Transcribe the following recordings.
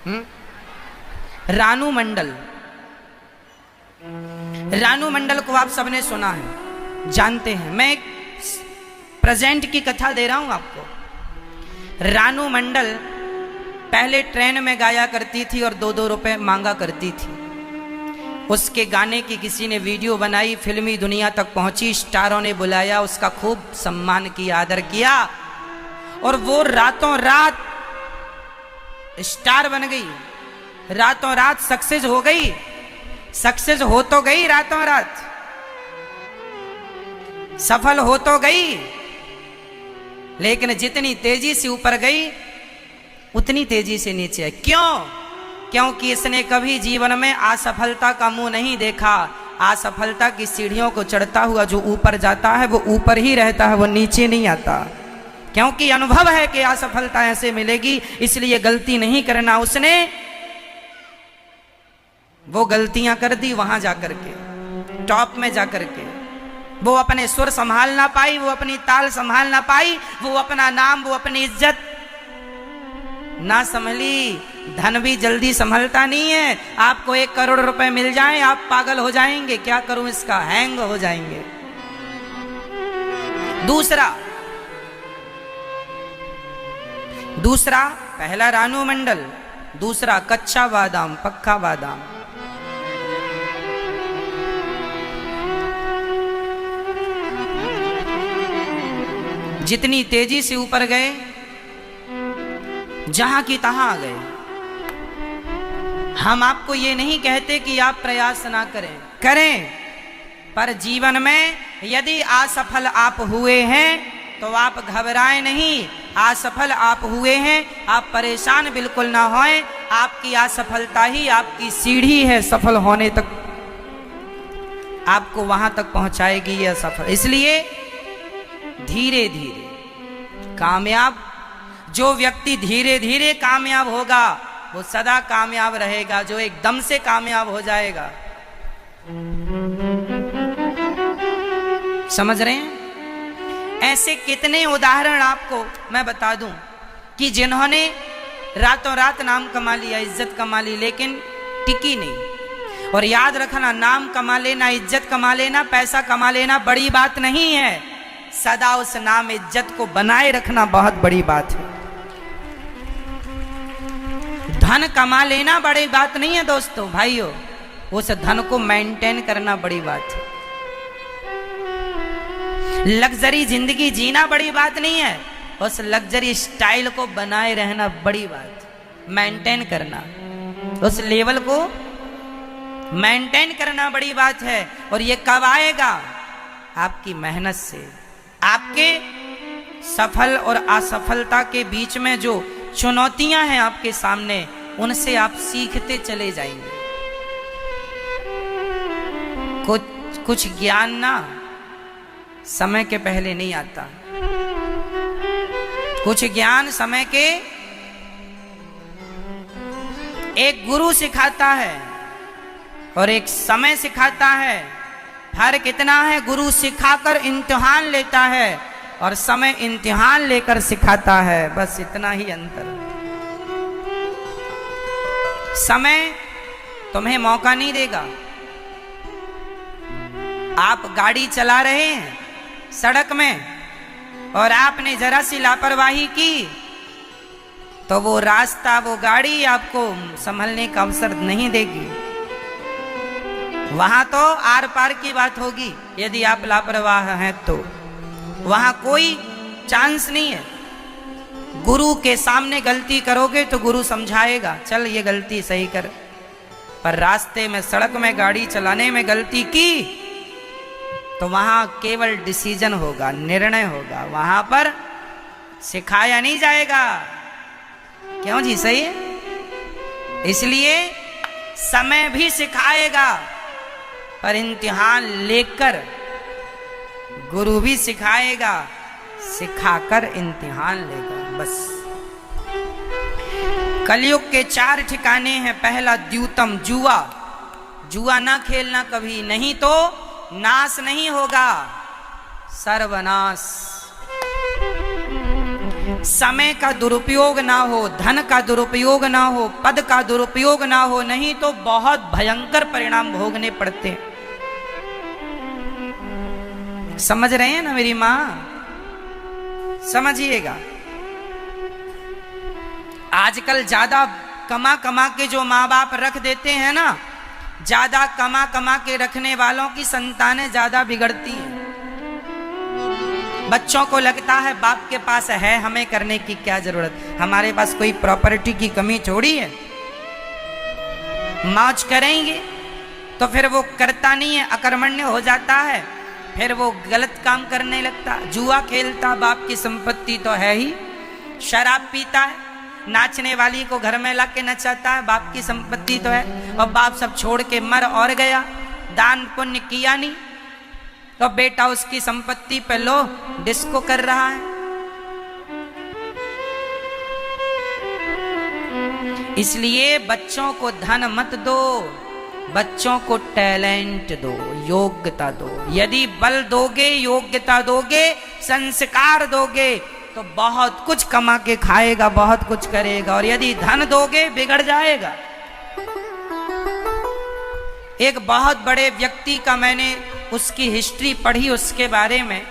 रानू मंडल, रानू मंडल को आप सबने सुना है, जानते हैं। मैं एक प्रेजेंट की कथा दे रहा हूं आपको। रानू मंडल पहले ट्रेन में गाया करती थी और 2-2 रुपए मांगा करती थी। उसके गाने की किसी ने वीडियो बनाई, फिल्मी दुनिया तक पहुंची, स्टारों ने बुलाया, उसका खूब सम्मान किया, आदर किया और वो रातों रात स्टार बन गई, रातों रात सक्सेस हो गई। सक्सेस हो तो गई, रातों रात सफल हो तो गई, लेकिन जितनी तेजी से ऊपर गई उतनी तेजी से नीचे आई। क्यों? क्योंकि इसने कभी जीवन में असफलता का मुंह नहीं देखा। असफलता की सीढ़ियों को चढ़ता हुआ जो ऊपर जाता है वो ऊपर ही रहता है, वो नीचे नहीं आता। क्योंकि अनुभव है कि असफलता ऐसे मिलेगी, इसलिए गलती नहीं करना। उसने वो गलतियां कर दी वहां जाकर के, टॉप में जाकर के। वो अपने सुर संभाल ना पाई, वो अपनी ताल संभाल ना पाई, वो अपना नाम, वो अपनी इज्जत ना संभली। धन भी जल्दी संभलता नहीं है। आपको 1 करोड़ रुपए मिल जाएं, आप पागल हो जाएंगे, क्या करूं इसका, हैंग हो जाएंगे। दूसरा पहला रानू मंडल, दूसरा कच्चा बादाम पक्का बादाम। जितनी तेजी से ऊपर गए, जहां की तहां आ गए। हम आपको ये नहीं कहते कि आप प्रयास ना करें, करें, पर जीवन में यदि असफल आप हुए हैं तो आप घबराएं नहीं। असफल आप हुए हैं, आप परेशान बिल्कुल ना होएं। आपकी असफलता ही आपकी सीढ़ी है सफल होने तक, आपको वहां तक पहुंचाएगी यह सफल। इसलिए धीरे धीरे कामयाब, जो व्यक्ति धीरे धीरे कामयाब होगा वो सदा कामयाब रहेगा। जो एकदम से कामयाब हो जाएगा, समझ रहे हैं? ऐसे कितने उदाहरण आपको मैं बता दूं कि जिन्होंने रातों रात नाम कमा लिया, इज्जत कमा ली, लेकिन टिकी नहीं। और याद रखना, नाम कमा लेना, इज्जत कमा लेना, पैसा कमा लेना बड़ी बात नहीं है। सदा उस नाम इज्जत को बनाए रखना बहुत बड़ी बात है। धन कमा लेना बड़ी बात नहीं है दोस्तों, भाइयों, उस धन को मेंटेन करना बड़ी बात है। लग्जरी जिंदगी जीना बड़ी बात नहीं है, उस लग्जरी स्टाइल को बनाए रहना बड़ी बात, मेंटेन करना, उस लेवल को मेंटेन करना बड़ी बात है। और ये कब आएगा? आपकी मेहनत से। आपके सफल और असफलता के बीच में जो चुनौतियां हैं आपके सामने, उनसे आप सीखते चले जाएंगे। कुछ ज्ञान ना समय के पहले नहीं आता। कुछ ज्ञान समय के एक गुरु सिखाता है और एक समय सिखाता है। फर्क इतना है, गुरु सिखाकर इम्तिहान लेता है और समय इम्तिहान लेकर सिखाता है, बस इतना ही अंतर। समय तुम्हें मौका नहीं देगा। आप गाड़ी चला रहे हैं सड़क में और आपने जरा सी लापरवाही की तो वो रास्ता, वो गाड़ी आपको संभलने का अवसर नहीं देगी। वहां तो आर पार की बात होगी। यदि आप लापरवाह हैं तो वहां कोई चांस नहीं है। गुरु के सामने गलती करोगे तो गुरु समझाएगा, चल ये गलती सही कर। पर रास्ते में, सड़क में गाड़ी चलाने में गलती की तो वहां केवल डिसीजन होगा, निर्णय होगा, वहां पर सिखाया नहीं जाएगा। क्यों जी? सही है। इसलिए समय भी सिखाएगा, पर इम्तिहान लेकर गुरु भी सिखाएगा, सिखाकर इम्तिहान लेगा। बस कलयुग के 4 ठिकाने हैं। पहला द्यूतम, जुआ। जुआ ना खेलना कभी, नहीं तो नाश नहीं होगा, सर्वनाश। समय का दुरुपयोग ना हो, धन का दुरुपयोग ना हो, पद का दुरुपयोग ना हो, नहीं तो बहुत भयंकर परिणाम भोगने पड़ते हैं। समझ रहे हैं ना मेरी मां? समझिएगा। आजकल ज्यादा कमा कमा के जो माँ बाप रख देते हैं ना, ज्यादा कमा कमा के रखने वालों की संतानें ज्यादा बिगड़ती हैं। बच्चों को लगता है बाप के पास है, हमें करने की क्या जरूरत, हमारे पास कोई प्रॉपर्टी की कमी थोड़ी है। मौज करेंगे तो फिर वो करता नहीं है, अकर्मण्य हो जाता है, फिर वो गलत काम करने लगता, जुआ खेलता, बाप की संपत्ति तो है ही, शराब पीता है, नाचने वाली को घर में ला के नचाता है, बाप की संपत्ति तो है, और बाप सब छोड़ के मर और गया, दान पुण्य किया नहीं, तो बेटा उसकी संपत्ति पे लो डिस्को कर रहा है। इसलिए बच्चों को धन मत दो, बच्चों को टैलेंट दो, योग्यता दो। यदि बल दोगे, योग्यता दोगे, संस्कार दोगे तो बहुत कुछ कमा के खाएगा, बहुत कुछ करेगा। और यदि धन दोगे बिगड़ जाएगा। एक बहुत बड़े व्यक्ति का मैंने उसकी हिस्ट्री पढ़ी, उसके बारे में,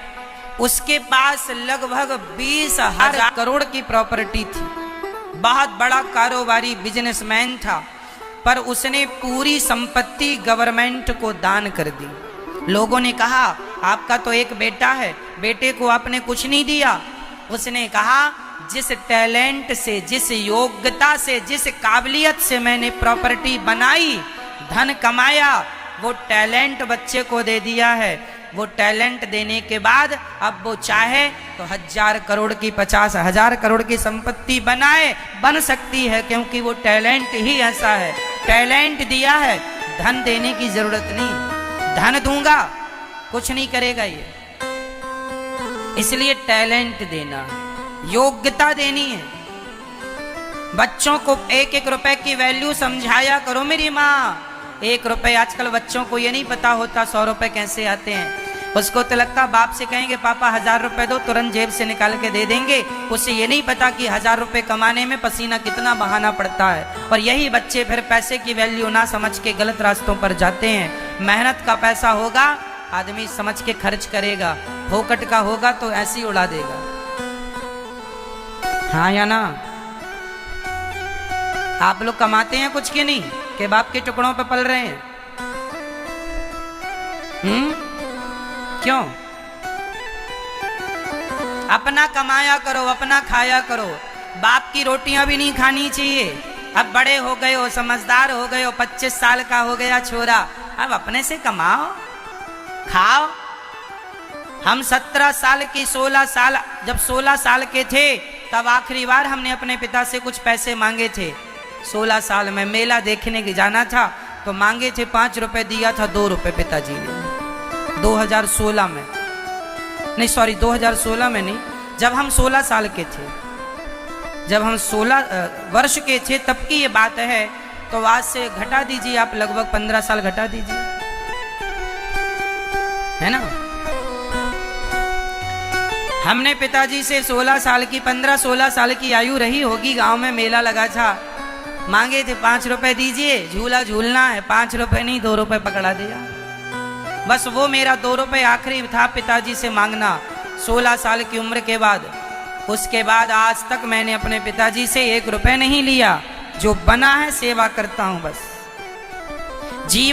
उसके पास लगभग 20,000 करोड़ की प्रॉपर्टी थी, बहुत बड़ा कारोबारी बिजनेसमैन था, पर उसने पूरी संपत्ति गवर्नमेंट को दान कर दी। लोगों ने कहा आपका तो एक बेटा है, बेटे को आपने कुछ नहीं दिया। उसने कहा जिस टैलेंट से, जिस योग्यता से, जिस काबिलियत से मैंने प्रॉपर्टी बनाई, धन कमाया, वो टैलेंट बच्चे को दे दिया है। वो टैलेंट देने के बाद अब वो चाहे तो 1,000 करोड़ की, 50,000 करोड़ की संपत्ति बनाए, बन सकती है, क्योंकि वो टैलेंट ही ऐसा है। टैलेंट दिया है, धन देने की जरूरत नहीं। धन दूंगा कुछ नहीं करेगा ये, इसलिए टैलेंट देना, योग्यता देनी है। बच्चों को 1-1 रुपए की वैल्यू समझाया करो मेरी माँ। 1 रुपए, आजकल बच्चों को ये नहीं पता होता 100 रुपए कैसे आते हैं। उसको तो लगता बाप से कहेंगे पापा 1,000 रुपए दो, तुरंत जेब से निकाल के दे देंगे। उसे ये नहीं पता कि 1,000 रुपए कमाने में पसीना कितना बहाना पड़ता है। और यही बच्चे फिर पैसे की वैल्यू ना समझ के गलत रास्तों पर जाते हैं। मेहनत का पैसा होगा, आदमी समझ के खर्च करेगा, फोकट का होगा तो ऐसे ही उड़ा देगा। हाँ या ना? आप लोग कमाते हैं कुछ के नहीं, के बाप के टुकड़ों पे पल रहे हैं? क्यों? अपना कमाया करो, अपना खाया करो। बाप की रोटियां भी नहीं खानी चाहिए। अब बड़े हो गए हो, समझदार हो गए हो, 25 साल का हो गया छोरा, अब अपने से कमाओ, खाओ। हम 17 साल की, 16 साल, जब 16 साल के थे तब आखिरी बार हमने अपने पिता से कुछ पैसे मांगे थे। 16 साल में मेला देखने के जाना था तो मांगे थे 5 रुपए, दिया था 2 रुपए पिताजी ने। 2016 में नहीं, सॉरी 2016 में नहीं, जब हम 16 साल के थे, जब हम 16 वर्ष के थे तब की ये बात है। तो आज से घटा दीजिए आप, लगभग 15 साल घटा दीजिए, है ना। हमने पिताजी से 16 साल की, 15-16 साल की आयु रही होगी, गांव में मेला लगा था, मांगे थे 5 रुपए दीजिए, झूला झूलना है, 5 रुपए नहीं 2 रुपए पकड़ा दिया। बस वो मेरा 2 रुपए आखिरी था पिताजी से मांगना 16 साल की उम्र के बाद। उसके बाद आज तक मैंने अपने पिताजी से 1 रुपए नहीं लिया। जो बना है सेवा करता हूं बस। जीवन